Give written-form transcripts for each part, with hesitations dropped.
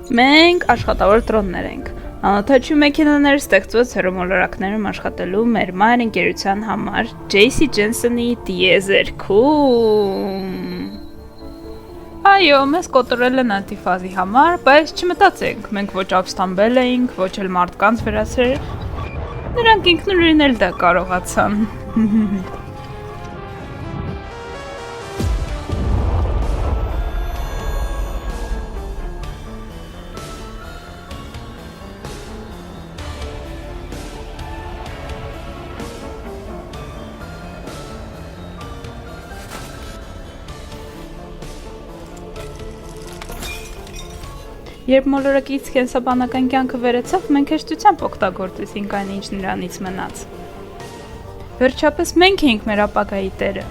Մենք աշխատավոր տրոններ ենք։ Անօթաչու մեքենաներ ստեղծված հրոմոլորակներում աշխատելու մեր մայր ընկերության համար JC Jensen-ի տիեզերքում։ Այո, մեզ կոտրել են անտիֆազի համար, բայց չմտածենք, մենք ոչ ապստամբել էինք, ոչ էլ մարդկանց վերացրել, նրանք ինքնուրույն էլ դա կարողացան։ Երբ մոլորակից կենսաբանական կյանքը վերացավ, մենք հեշտությամբ օգտագործեցինք այն, ինչ նրանից մնաց։ Վերջապես մենք էինք մեր ապագայի տերը։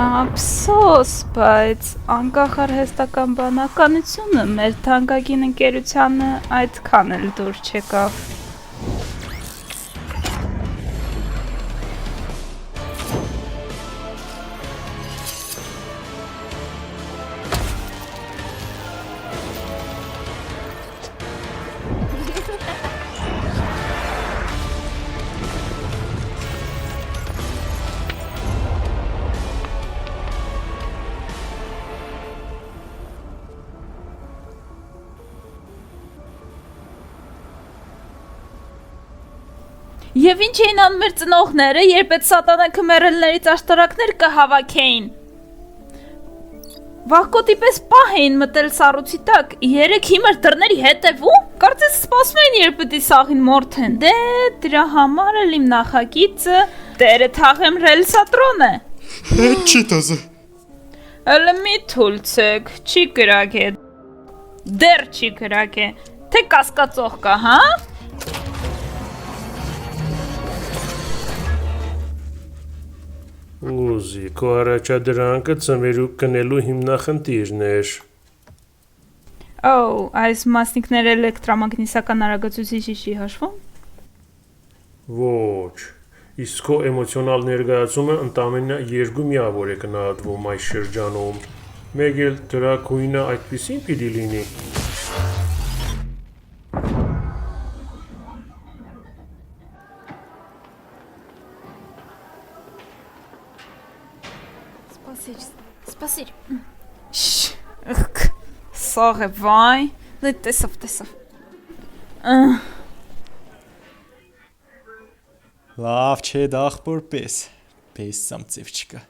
Ափսոս, բայց անկախ արհեստական բանականությունը մեր թանկագին ընկերությանը այդքան էլ դուր չեկավ։ Եվ ինչ էին անում մեր ծնողները, երբ այդ սատանա մեռելներից աշտարակներ կհավաքեին։ Վախկոտի պես պահ էին մտել սառույցի տակ, երեք հիմար դռների հետևում, կարծես սպասում էին, երբ պիտի սաղին մորթեն։ Դե դրա համար էլ իմ նախագիծը տերը թաղեմ ռելսատրոն է։ Չի տազը։ Հələ մի թուլցեք, չի կրակ է, դեռ չի կրակ է, թե կասկածող կա, հա։ Ուզի, քո առաջադրանքը ծմերուկ կնելու հիմնախնդիրն էր։ Այս մասնիկները էլեկտրամագնիսական արագացուցիչի չի հաշվում։ Ոչ, իսկ քո էմոցիոնալ ներկայացումը ընդամենը 2 միավոր է գնահատվում այս շրջանում։ Մեկ էլ դրա գույնը այդպիսին պիտի լինի։ Սպասիր։ Սաղ է, վայ, տեսավ։ Լավ չէ դախպոր պես սամծև չկա։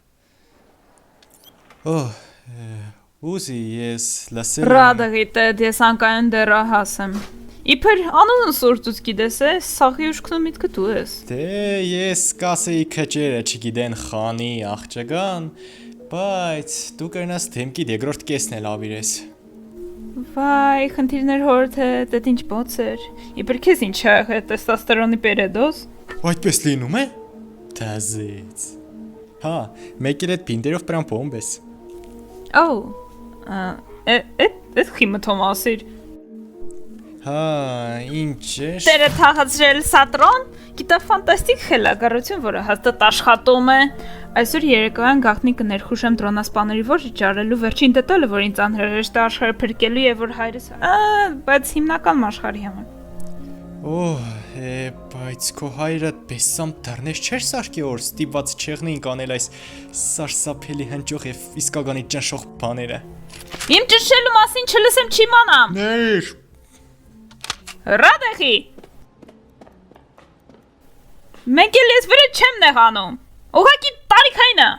Ուզի, ես լսել եմ… Ռադաղիտետ, ես անկայուն դեռահաս եմ։ Իբր անունը սորտուց գիտես է, սաղի ուշքնու միտքը դու ես։ Դե ես կասեի քջերը չգիտեն խանի աղջական, բայց դու կրնաս դեմքի դեգրորդ կեսն էլ ավիրես։ Վայ, խնդիրներ հորդ էդ ինչ բոց էր։ Իբր քեզ ինչ է եղել, տեստոստերոնի պերեդոզ։ Այդպես լինում է։ Դազից։ Հա, մեկ էլ այդ բինդերով պրան բոմբ ես։ Էդ խիմը Թոմասիր։ Հա, ինչ էր։ Տերը թաղացրել սատրոն, գիտա ֆանտաստիկ խելագարություն, որը հաստատ աշխատում է։ Այսօր երեկոյան գաղտնի կներխուժեմ դրոնասպաների ոչ ճարելու վերջին դետալը, որ ինձ անհրաժեշտ է աշխարհը փրկելու եւ որ հայրս, բայց հիմնական աշխարհի համար։ Բայց քո հայրը բեսամ դռներ չէր սարքի որ ստիպված չեղնեինք անել այս սարսափելի հնչող եւ իսկականից ճնշող բաները։ Իմ ճնշելու մասին չլսեմ չիմանամ։ Ներ։ Ռադեղի։ Մենք էլ ես վրա չեմ նեղանում։ Ուղղակի տարիքային է։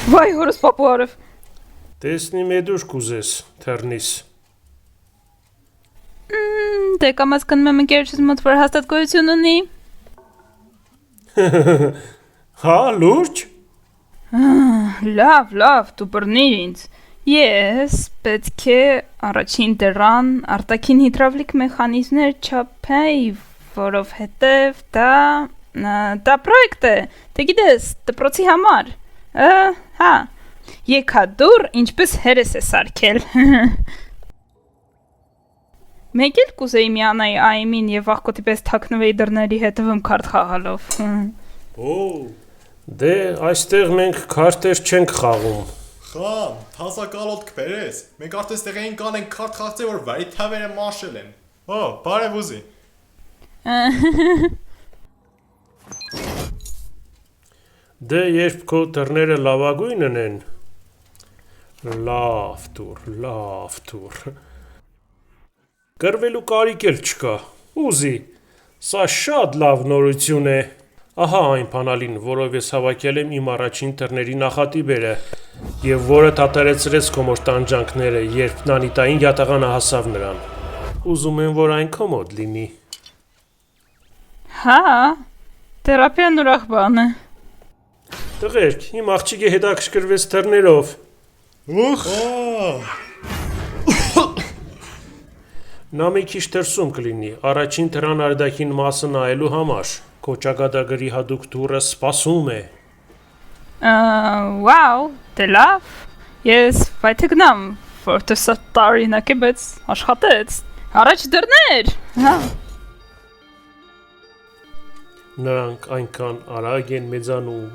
Վայ, հորս պապու արև։ Տեսնի մեդուր կուզես, թեռնիս։ Դե կամաց գնում եմ ընկերոջս մոտ, որ հաստատ գոյություն ունի։ Հա, լուրջ։ Լավ, դու բռնիր ինձ։ Ես պետք է առաջին դրան արտաքին հիդրավլիկ մեխանիզմներ չափեի, որովհետև դա պրոյեկտ է, դե գիտես, դպրոցի համար։ Հա, եկա դուր, ինչպես հերես է սարքել։ Մեկ էլ կուզեի միանայի այմին և աղկոտի պես թաքնվեի դռների հետևում քարտ խաղալով։ Դե այստեղ մենք քարտեր չենք խաղում։ Խամ, թազա կալոտ կբերես։ Մենք արդեն ստեղ էինք կանենք քարտ խաղցե, որ վարի թավերը մաշել են։ Բարև ուզի։ Դե երբ քո դռները լավագույնն են, լավ տուր։ Կրվելու կարիք էլ չկա, ուզի, սա շատ լավ նորություն է, ահա այն բանալին, որով ես հավաքել եմ իմ առաջին դռների նախատիպերը և որը թատերեցրեց քո մոտ տանջանքները, երբ նանիտային յատաղանը հասավ նրան, ուզում եմ, որ այն քո մոտ լինի։ Հա, թերապիան ուրախ բան է։ Տղերք, իմ աղջիկը հետաքրքրվեց դռներով։ Նա մի քիչ դրսում կլինի, առաջին դռան արդակին մասը նայելու համար, քո ճակատագրի հատուկ դուռը սպասում է։ Վաու, դե լավ, ես վայթե գնամ, որտե սա տարինակ է, բայց աշխատեց, առաջ դռներ, հա։ Նրանք այնքան արագ են մեծանում։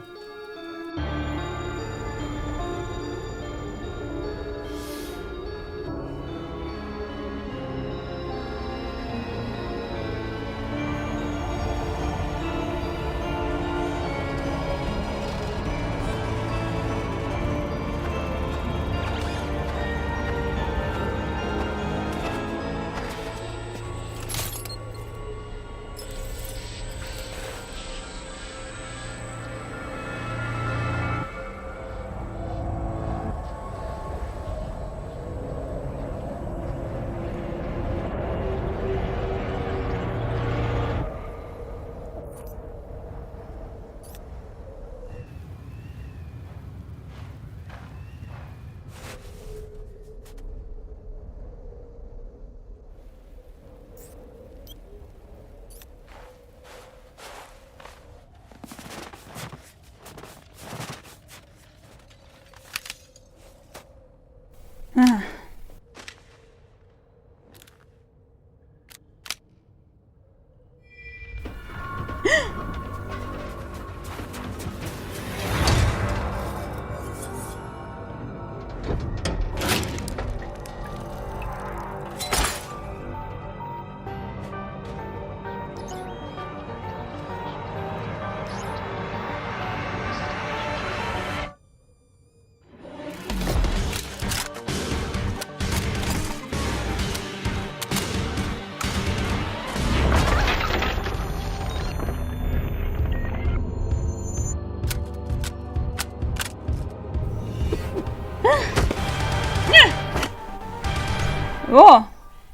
Ո,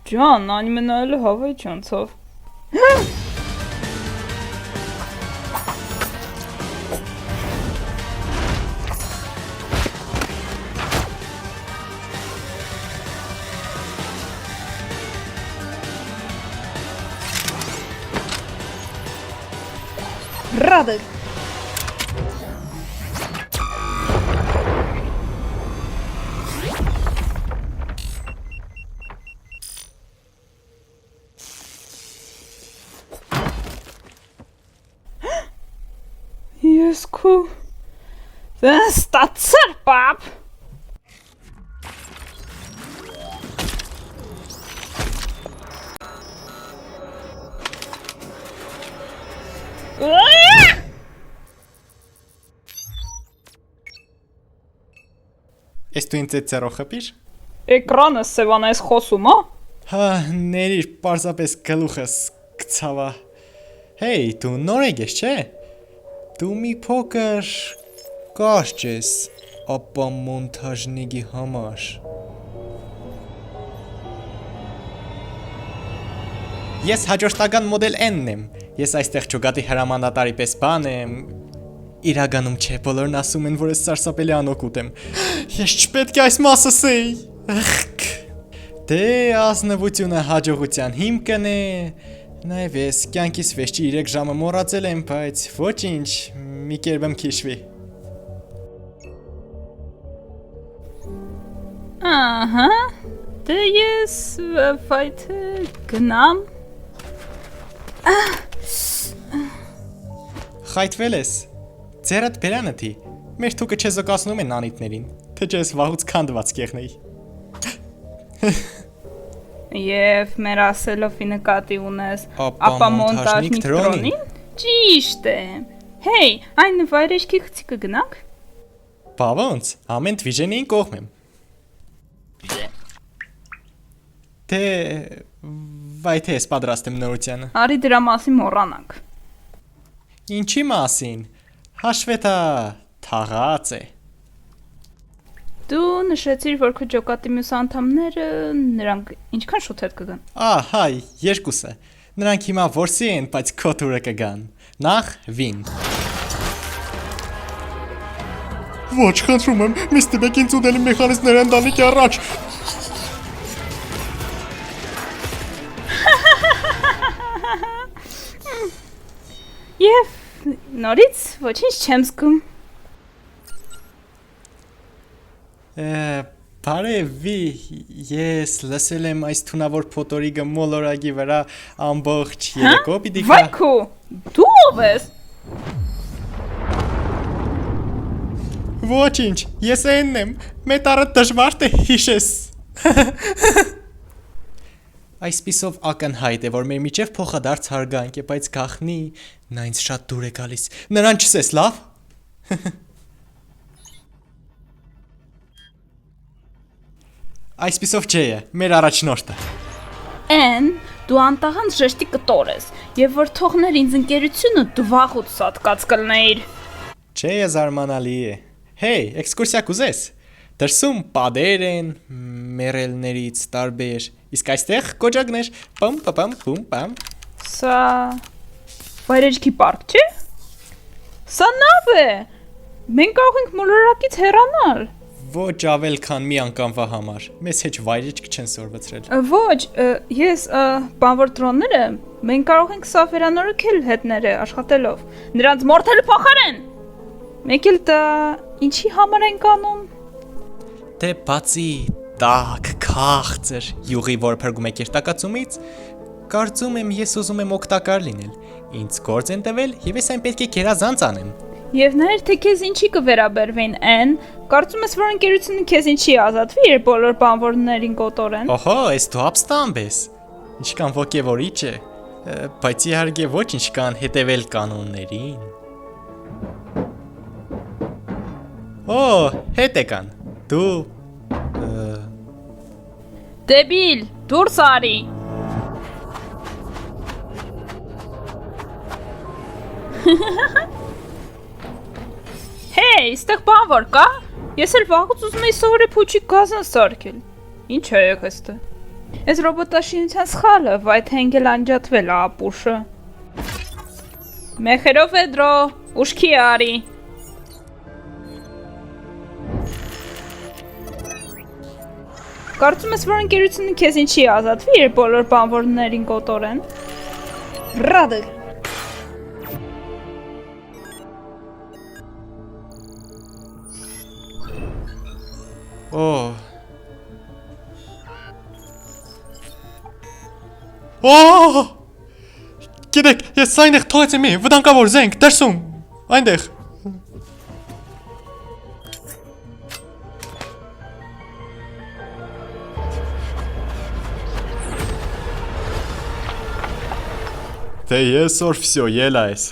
ջան, անիմը նայելու հավայի չանցավ։ Ռադը։ Ես քո ստացար, պապ։ Ես դու ինձ այդ ծերո խփիր։ Էկրանը սևան ես խոսում, հա։ Հա, ներիր, պարզապես գլուխս կցավա։ Հեյ, դու նոր ես, չէ։ Դու մի փոքր կարճ ես։ ապա մոնտաժնիկի համար։ Ես հաջորդական մոդել N-ն եմ։ Ես այստեղ ճոգատի հրամանատարի պես բան եմ։ Իրականում չէ, բոլորն ասում են, որ ես սարսափելի անօգուտ եմ։ Ես չպետք է այս մասը ասեի։ Դե ազնվությունը հաջողության հիմքն է։ Նաև ես կյանքիս վերջի 3 ժամը մոռացել եմ, բայց ոչինչ, մի կերպ եմ քիշվի։ Ահա, դե ես վայթե գնամ։ Խայթվել ես։ Ձերդ բերանըթի։ Մեր թուկը չեզոկացնում են անիտներին, թե չես վաղուց քանդված կեղնեի։ Եվ մեր ասելով ի նկատի ունես, Ապա մոնտաժնիկ դրոնին։ Ճիշտ է։ Հեյ, այն վայրեջքի խցիկը գնանք։ Բա ոնց, ամեն դվիժենին կողմ եմ։ Թե վայթե ես պատրաստ եմ նորությանը։ Արի դրա մասին մոռանանք։ Ինչի մասին։ Հաշվետա թաղած է։ Դու նշեցիր, որ քո ջոկատի մյուս անդամները նրանք ինչքան շուտ հետ կգան։ Հայ, երկուսը։ Նրանք հիմա որսի են, բայց քո տուրը կգան։ Նախ վին։ Ոչ, խնդրում եմ, մի ստիպեք ինձ ուտելի մեխանիզմներ ընտանիքի առաջ։ Եվ նորից ոչինչ չեմ զգում։ Բարևի, ես լսել եմ այս թունավոր փոթորիկը մոլորակի վրա ամբողջ երեկո պիտի կա։ Վայքու, դու ով ես։ Ոչինչ, ես N-ն եմ, մետարը դժվար թե հիշես։ Այսպիսով ակնհայտ է, որ մեր միջև փոխադարձ հարգանք է, բայց գախնի նա ինձ շատ դուր է գալիս։ Նրան չսես, լավ։ Այսպիսով J-ը, մեր առաջնորդը։ N, դու անտաղանց ժեշտի կտոր ես, եւ որ թողներ ինձ ընկերությունը դու վաղուց սատկած կլնեիր։ J-ը զարմանալի է։ Հեյ, էքսկուրսիա կուզես։ Դրսում պատեր են, մերելներից տարբեր, իսկ այստեղ կոճակներ, պամ պամ պում պամ։ Սա վայրեջքի պարկ չէ։ Սա նավ է։ Մենք կարող ենք մոլորակից հեռանալ։ Ոչ ավել քան մի անգամվա համար։ Մեզ հեչ վայրեջք չեն սորվեցրել։ Ոչ, ես բանվոր դրոնները մենք կարող ենք սա վերանորոգել հետները աշխատելով։ Նրանց մորթելու փոխարեն։ Մեկ էլ դա ինչի համար ենք անում։ Դե բացի տակ, քաղցր, յուղի, որ փրկում է կերտակացումից, կարծում եմ ես ուզում եմ օգտակար լինել։ Ինձ գործ են տվել եւ ես այն պետք է գերազանց անեմ։ Եվ նայր թե քեզ ինչի կվերաբերվեն N, կարծում ես որ ընկերությունը քեզ ինչի ազատվի, երբ բոլոր բանվորներին կոտորեն։ Օհո, ես դու ապստամբ ես։ Ինչքան ոգևորիչ է, բայց իհարկե ոչինչ կան հետևել կանոններին։ Օ, հետ եկան։ Դու Դեբիլ, դուրս արի։ Հեյ, ստեղ բանվոր կա։ Ես էլ վաղուց ուզում եի սովորի փուչի գազան սարքել։ Ինչ է եղես դե։ Այս ռոբոտաշինության սխալը, վայթե ընկել անջատվել է ապուշը։ Մեխերով Էդրո, ուշքի արի։ Կարծում ես, որ ընկերությունը քեզ ինչի ազատվի, երբ բոլոր բանվորներին կոտորեն։ Ռադը։ Գիտեք, ես այնտեղ թողեցի մի վտանգավոր զենք դրսում, այնտեղ։ Դե ես որ վсё ելա ես։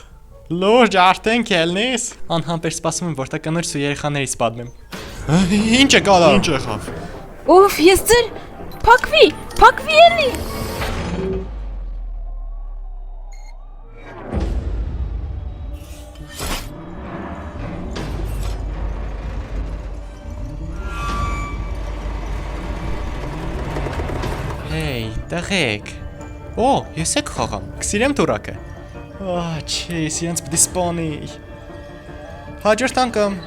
Լուրջ արդեն կելնես։ Անհամբեր սպասում եմ, որ տա կնոջ ու երեխաներից պատմեմ։ Ինչ է կալա։ Ինչ եղավ։ Ուֆ, ես ձեր փակվի էլի։ Տղեկ։ Օ, ես եք խաղամ։ Կսիրեմ տուրակը։ Չէ, սիրենց պիտի սպանի։ Հաջորդ անգամ։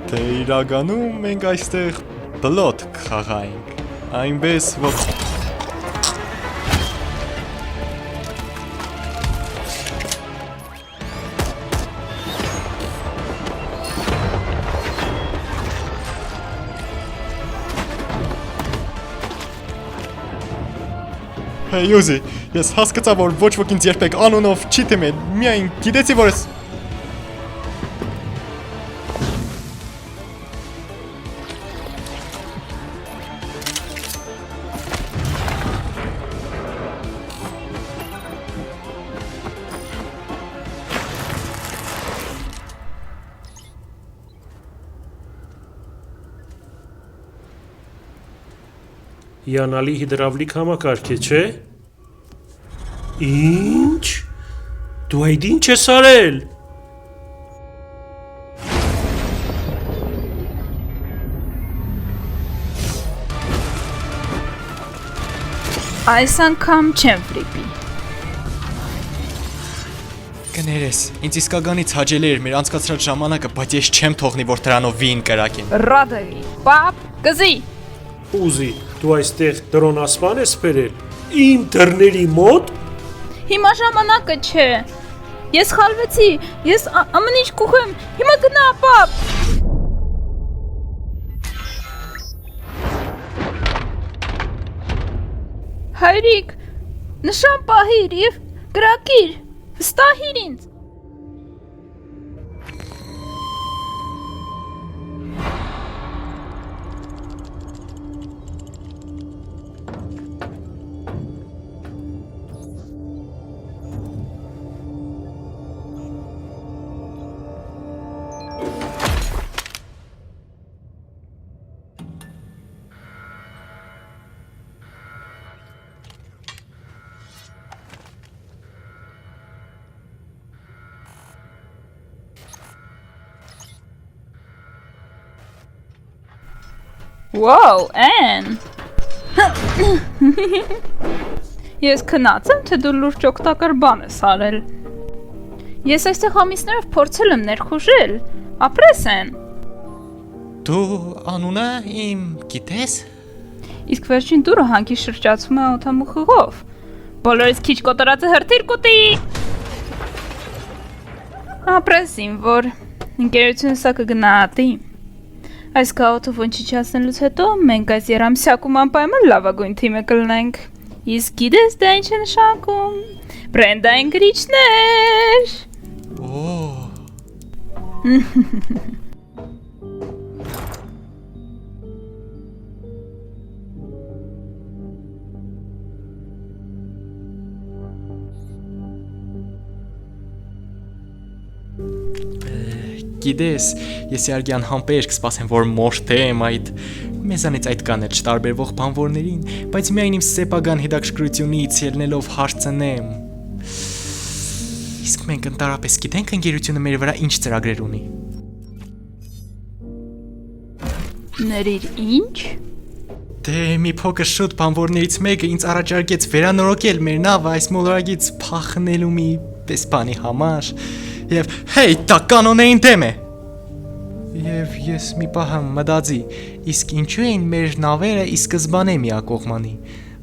Թե իրականում մենք այստեղ բլոտ կխաղայինք, այնպես որ... Հեյ Ուզի, ես հասկացա, որ ոչ ոք ինձ երբեք անունով չի թիմել, միայն գիտեցի, որ ես... Հիանալի հիդրավլիկ համակարգ է, չէ՞։ Ինչ։ Դու այդ ինչ ես արել։ Այս անգամ չեմ ֆրիպի։ Կներես, ինձ իսկականից հաճելի էր մեր անցկացրած ժամանակը, բայց ես չեմ թողնի, որ դրանով վին կրակեն։ Ռադերի, պապ, կզի։ Ուզի, դու այստեղ դրոնասպան ես բերել։ Իմ դռների մոտ։ Հիմա ժամանակը չէ։ Ես խալվեցի, ես ամեն ինչ կուղեմ։ Հիմա գնա, պապ։ Հայրիկ, նշան պահիր եւ գրակիր, վստահիր ինձ։ Wow, Ann. Ես քնած եմ, թե դու լուրջ օգտակար բան ես արել։ Ես այստեղ ամիսներով փորձել եմ ներխուժել։ Ապրես են։ Դու անունը իմ գիտես։ Իսկ վերջին դուրը հանկի շրջացվում է օդամուխով։ Բոլորից քիչ կոտորածը հրթիռ կուտի։ Ապրես որ ընկերությունը սա կգնահատի։ Այս գաղութը ոչնչացնելուց հետո մենք այս երամսյակում անպայման լավագույն թիմը կլինենք։ Իսկ գիտես դա ինչ է նշանակում։ Բրենդային գրիչներ։ Գիտես, ես իհարկե անհամբեր կսպասեմ, որ մորթեմ այդ մեզանից այդ կանել չտարբերվող բանվորներին, բայց միայն իմ սեփական հետաքրքրությունից ելնելով հարցնեմ։ Իսկ մենք ընդհանրապես գիտենք ընկերությունը մեր վրա ինչ ծրագրեր ունի։ Ներիր ինչ։ Դե մի փոքր շուտ բանվորներից մեկը ինձ առաջարկեց վերանորոգել մեր նավը այս մոլորակից փախնելու մի պես համար։ Եվ հեյ, դա կանոնային դեմ է։ Եվ ես մի պահ մտածի, իսկ ինչու են մեր նավերը ի սկզբանե միակողմանի,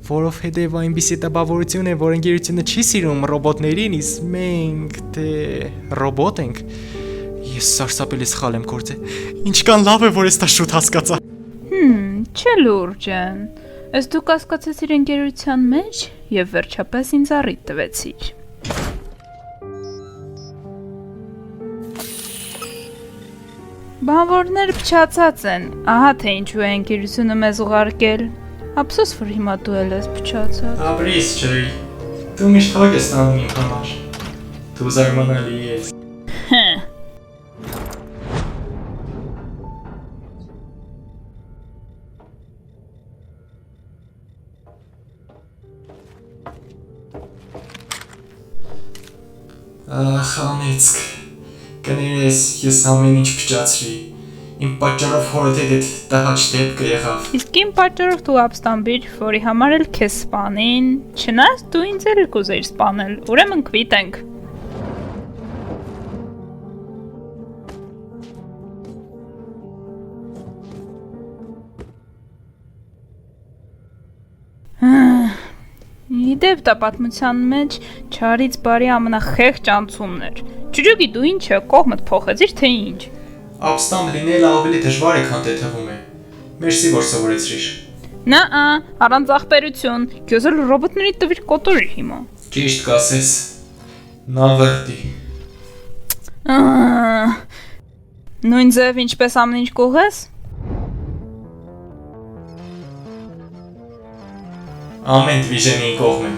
որովհետև այնպիսի տպավորություն է, որ ընկերությունը չի սիրում ռոբոտներին, իսկ մենք թե ռոբոտ ենք։ Ես սարսափելի սխալ եմ գործել։ Ինչքան լավ է, որ ես դա շուտ հասկացա։ Չէ լուրջ են։ Ըստ դու կասկածեցիր ընկերության մեջ եւ վերջապես ինձ առիթ տվեցիր։ Բանվորները փչացած են, ահա թե ինչու է ընկերությունը մեզ ուղարկել։ Ափսոս, որ հիմա դու էլ ես փչացած։ Ապրիս ջրի, դու միշտ հոգ ես տանում իմ համար։ Դու զարմանալի ես։ Խանեցք։ Կներես ես ամեն ինչ փճացրի։ Իմ պատճառով հորդ հետ տհաճ դեպքը եղավ։ Իսկ իմ պատճառով դու ապստամբիր, որի համար էլ քեզ սպանին, չնայած դու ինձ էլ կուզեիր սպանել, ուրեմն քվիտ ենք։ Իդեպ դա պատմության մեջ չարից բարի ամենախեղճ անցումն էր։ Չջուկի դու ինչ է, կողմդ փոխեցիր թե ինչ։ Ապստամբ լինելը ավելի դժվար է, քան թե թվում է։ Մերսի, որ սովորեցրիր։ Նա, առանց ախպերություն, քեզ էլ ռոբոտների տվիր կոտորի հիմա։ Ճիշտ կասես։ Նավրդի։ Նույն ձև ինչպես ամեն ինչ կողես։ Ամեն դվիժենի կողմ եմ։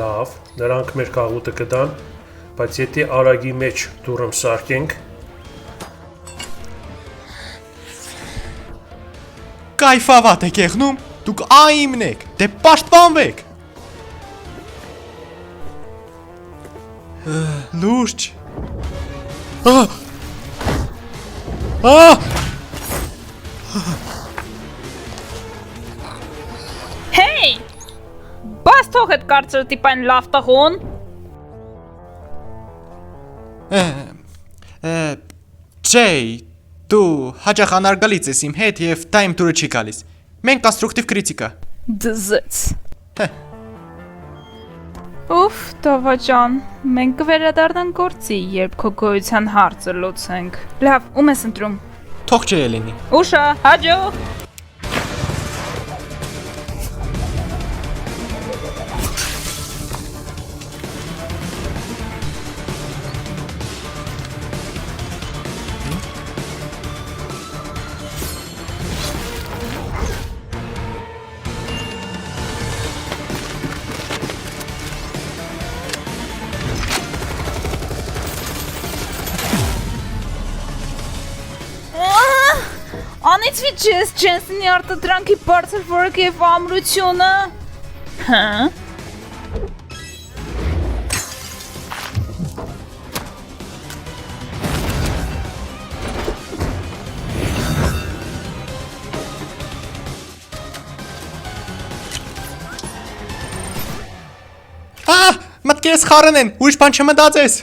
Լավ, նրանք մեր կաղուտը կդան, բայց եթե արագի մեջ դուրըմ սարքենք, Կայֆավատ եք եղնում, դուք այմն եք, դե պաշտպանվեք։ Լուրջ։ Հեյ! Բաս թող այդ կարծրը տիպային լավ տղուն։ Ջեյ, դու հաճախ անարգալից ես իմ հետ և դա իմ տուրը չի գալիս։ Մենք կոնստրուկտիվ կրիտիկա։ Դզեց։ Ուֆ, Տովա ջան, մենք կվերադառնանք գործի, երբ քո գոյության հարցը լուծենք։ Լավ, ում ես ընտրում։ Թող չէ լինի։ Ուշա, հաջո։ Անիծվի չես Ջենսենի արտադրանքի բարձր որակը և ամրությունը։ Հա։ Մտքերս խառն են, ուրիշ բան չմտածես։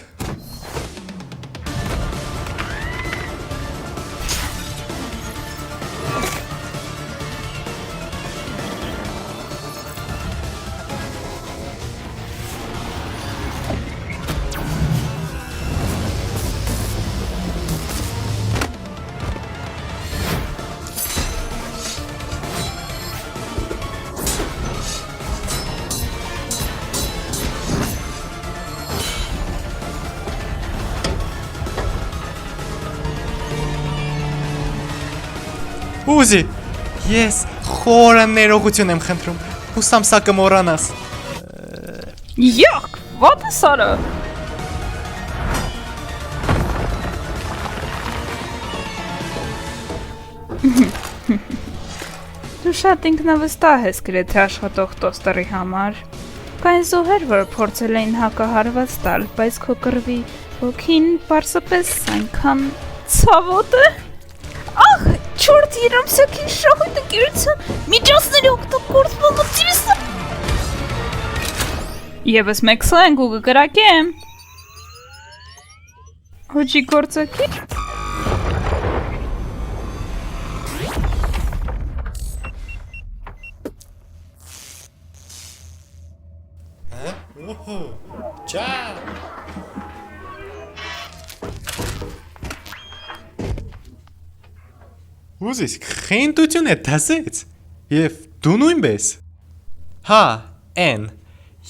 Ուզի, ես խորը ներողություն եմ խնդրում, հուսամ սա կմոռանաս։ Յակ, ո՞տ է սարը։ Դու շատ ինքնավստահ ես գրեթե աշխատող տոստերի համար։ Կային զոհեր, որ փորձել էին հակահարված տալ, բայց քո կռվի ոգին պարզապես այնքան ցավոտ է։ Ախ, չորդ երամսյակին շահույթը գերության միջոցների օգտագործման օպտիմիստը։ Եվս մեկ սլենք ու կկրակեմ։ Հոջի գործակի։ Չա։ Ուզիս, խենտություն է դասեց, և դու նույնպես։ Հա, են,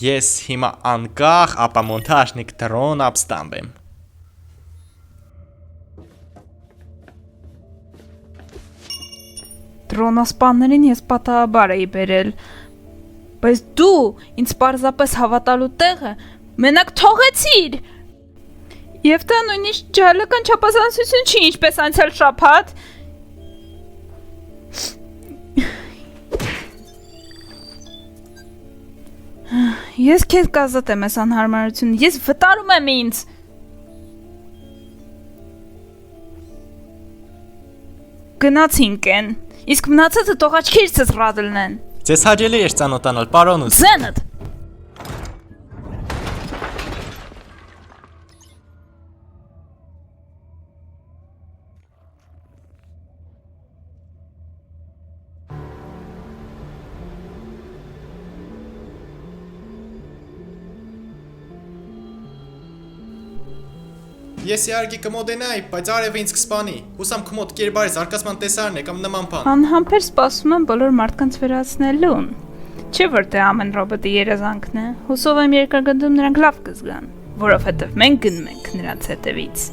ես հիմա անկախ ապամոնտաժնիկ դրոն ապստամբ եմ։ Դրոնասպաններին ես պատահաբար էի բերել, բայց դու ինձ պարզապես հավատալու տեղը մենակ թողեցիր։ Եվ դա նույնիսկ ջահելական չափազանցություն չի, ինչպես անցյալ շաբաթ։ Ես քեզ կազատեմ ես անհարմարություն, ես վտարում եմ ինձ։ Գնացինք են, իսկ մնացածը թող աչքերից զրադելնեն։ Ձեզ հաճելի էր ծանոթանալ, պարոն Ուզի։ Ձենդ։ Ես իհարկե կմոդենայի, բայց արևը ինձ կսպանի։ Հուսամ քմոտ կերբարի զարգացման տեսարն է կամ նման բան։ Անհամբեր սպասում եմ բոլոր մարդկանց վերացնելուն։ Չէ՞ որ դե ամեն ռոբոտի երազանքն է։ Հուսով եմ երկրագնդում նրանք լավ կզգան, որովհետև մենք գնում ենք նրանց հետևից։